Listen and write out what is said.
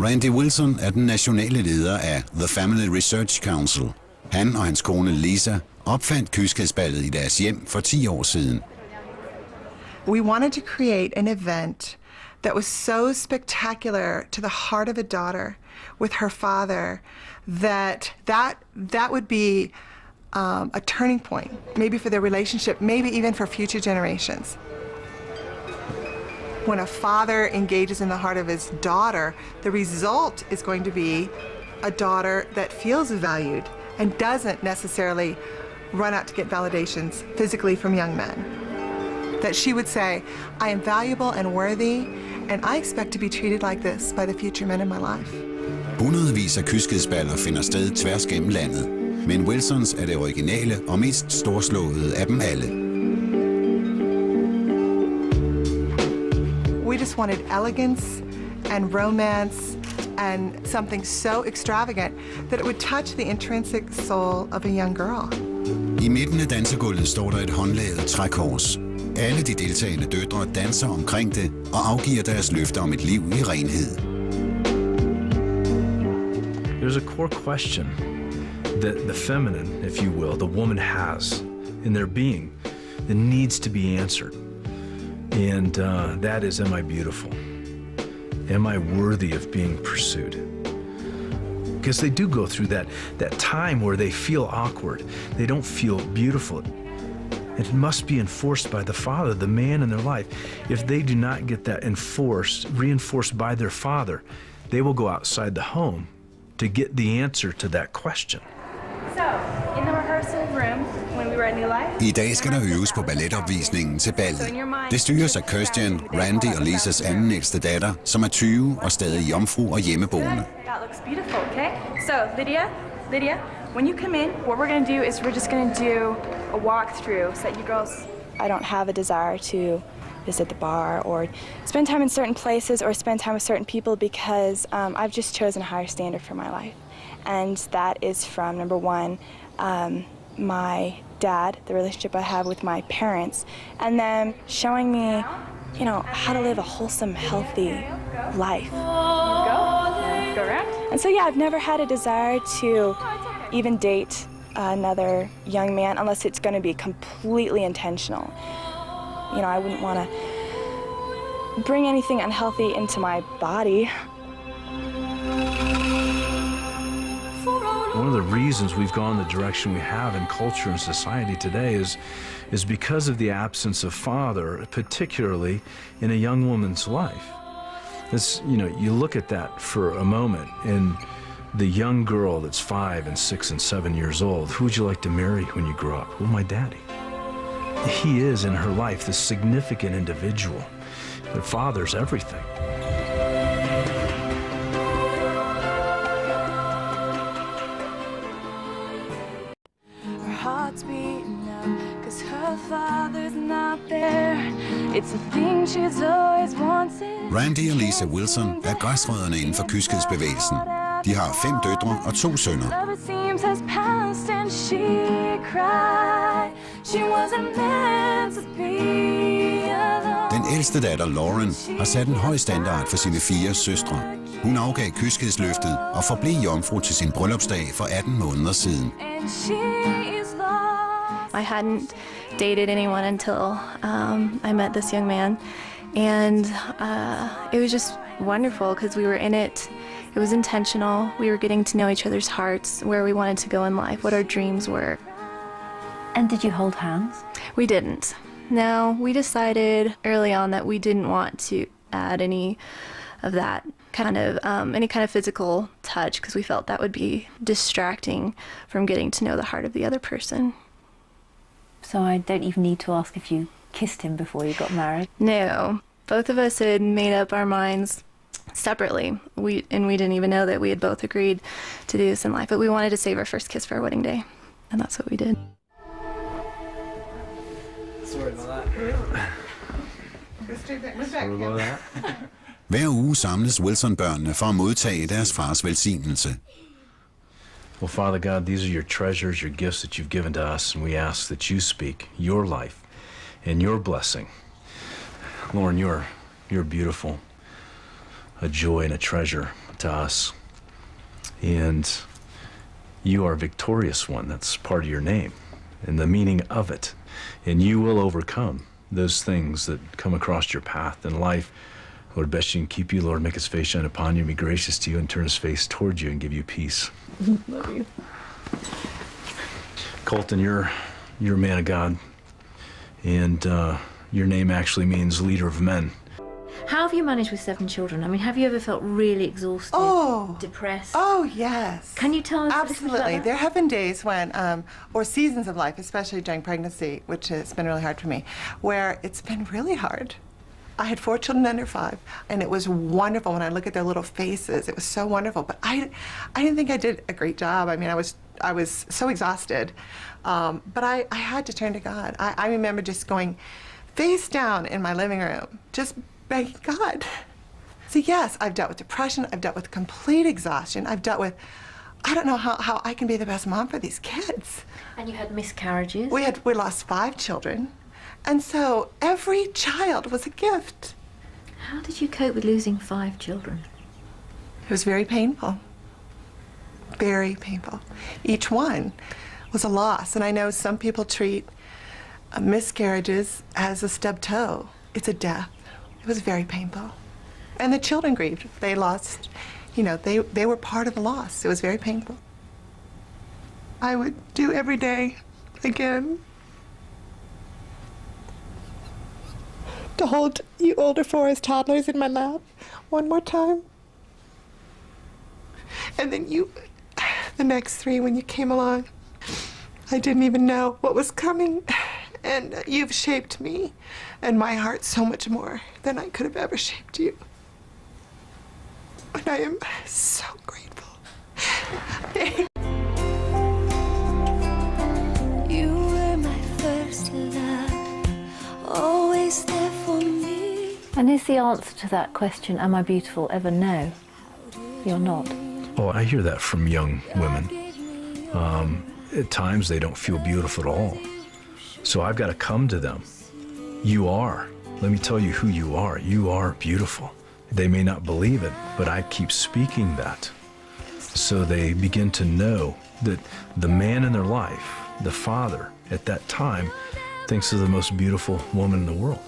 Randy Wilson er den nationale leder af The Family Research Council. Han og hans kone Lisa opfandt kyskhedsballet i deres hjem for 10 år siden. We wanted to create an event that was so spectacular to the heart of a daughter with her father that would be a turning point, maybe for their relationship, maybe even for future generations. When a father engages in the heart of his daughter, the result is going to be a daughter that feels valued and doesn't necessarily run out to get validations physically from young men. That she would say, I am valuable and worthy, and I expect to be treated like this by the future men in my life. Hundredvis af kyskhedsballer finder sted tværs gennem landet, men Wilsons er det originale og mest storslåede af dem alle. We just wanted elegance and romance and something so extravagant that it would touch the intrinsic soul of a young girl. I midten af dansegulvet står der et håndlaget trækors. Alle de deltagende døtre danser omkring det og afgiver deres løfter om et liv i renhed. There's a core question that the feminine, if you will, the woman has in their being that needs to be answered. And that is, am I beautiful? Am I worthy of being pursued? Because they do go through that time where they feel awkward. They don't feel beautiful. It must be enforced by the father, the man in their life. If they do not get that reinforced by their father, they will go outside the home to get the answer to that question. So, in the rehearsal room, when we were at New Life... I dag skal der øves på balletopvisningen til ballet. Det styres af Kirsten, Randy og Lisas anden ældste datter, som er 20 og stadig jomfru og hjemmeboende. That looks beautiful, okay? So, Lydia, when you come in, what we're going to do is we're just going to do a walkthrough so that you girls... I don't have a desire to visit the bar or spend time in certain places or spend time with certain people because I've just chosen a higher standard for my life. And that is from, number one, my dad, the relationship I have with my parents, and them showing me, you know, how to live a wholesome, healthy life. Go around. And so, yeah, I've never had a desire to even date another young man unless it's going to be completely intentional. You know, I wouldn't want to bring anything unhealthy into my body. One of the reasons we've gone the direction we have in culture and society today is because of the absence of father, particularly in a young woman's life. This, you know, you look at that for a moment, and the young girl that's 5 and 6 and 7 years old, who would you like to marry when you grow up? Well, my daddy. He is, in her life, this significant individual. The father's everything. Heart's beating out, 'cause her father's not there. It's a thing she's always wanted. Randy og Lisa Wilson er græsrødderne inden for kyskhedsbevægelsen. De har 5 døtre og 2 sønner. Den ældste datter, Lauren, har sat en høj standard for sine 4 søstre. Hun afgav kyskhedsløftet og forblev jomfru til sin bryllupsdag for 18 måneder siden. I hadn't dated anyone until I met this young man, and it was just wonderful because we were in it. It was intentional. We were getting to know each other's hearts, where we wanted to go in life, what our dreams were. And did you hold hands? We didn't. No, we decided early on that we didn't want to add any of that kind of any kind of physical touch because we felt that would be distracting from getting to know the heart of the other person. So I don't even need to ask if you kissed him before you got married? No. Both of us had made up our minds separately. We didn't even know that we had both agreed to do this in life, but we wanted to save our first kiss for our wedding day, and that's what we did. Sorry about that. Hver uge samles Wilson-børnene for at modtage deres fars velsignelse. Well, Father God, these are your treasures, your gifts that you've given to us, and we ask that you speak your life and your blessing. Lauren, you're beautiful, a joy and a treasure to us. And you are a victorious one. That's part of your name and the meaning of it. And you will overcome those things that come across your path in life. Lord, best you can keep you. Lord, make his face shine upon you, be gracious to you, and turn his face towards you and give you peace. Love you. Colton, you're a man of God. And your name actually means leader of men. How have you managed with 7 children? I mean, have you ever felt really exhausted, depressed? Oh, yes. Can you tell us? Absolutely. There have been days when, or seasons of life, especially during pregnancy, which has been really hard for me, where it's been really hard. I had 4 children under 5, and it was wonderful when I look at their little faces. It was so wonderful, but I didn't think I did a great job. I mean, I was so exhausted, but I had to turn to God. I remember just going face down in my living room, just begging God. So yes, I've dealt with depression. I've dealt with complete exhaustion. I've dealt with, I don't know how I can be the best mom for these kids. And you had miscarriages? We lost 5 children. And so every child was a gift. How did you cope with losing 5 children? It was very painful. Very painful. Each one was a loss. And I know some people treat miscarriages as a stubbed toe. It's a death. It was very painful. And the children grieved. They lost, you know, they were part of the loss. It was very painful. I would do every day again to hold you older 4 as toddlers in my lap one more time. And then you, the next 3 when you came along, I didn't even know what was coming. And you've shaped me and my heart so much more than I could have ever shaped you. And I am so grateful. You were my first love, always there for me. And is the answer to that question, am I beautiful, ever no? You're not. Oh, I hear that from young women. At times they don't feel beautiful at all. So I've got to come to them. You are. Let me tell you who you are. You are beautiful. They may not believe it, but I keep speaking that. So they begin to know that the man in their life, the father at that time, thinks of the most beautiful woman in the world.